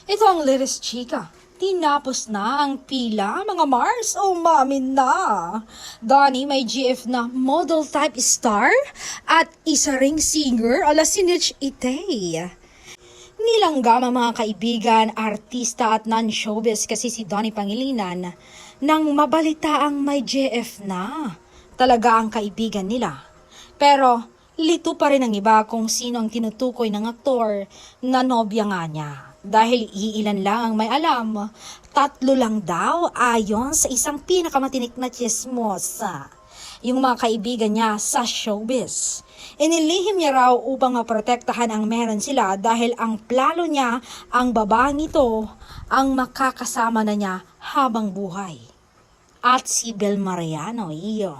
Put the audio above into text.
Ito ang latest chika. Tinapos na ang pila, mga Mars. Umamin na. Donnie may GF na model type star at isa ring singer ala si Nitch Itay. Nilanggam ang mga kaibigan, artista at non-showbiz kasi si Donnie Pangilinan nang mabalita ang may GF na. Talaga ang kaibigan nila. Pero lito pa rin ang iba kung sino ang tinutukoy ng aktor na nobya nga niya. Dahil iilan lang ang may alam, 3 lang daw ayon sa isang pinakamatinik na chismosa. Yung mga kaibigan niya sa showbiz. Inilihim niya raw upang maprotektahan ang meron sila dahil ang plano niya ang babaeng ito ang makakasama na niya habang buhay. At si Bel Mariano, iyo.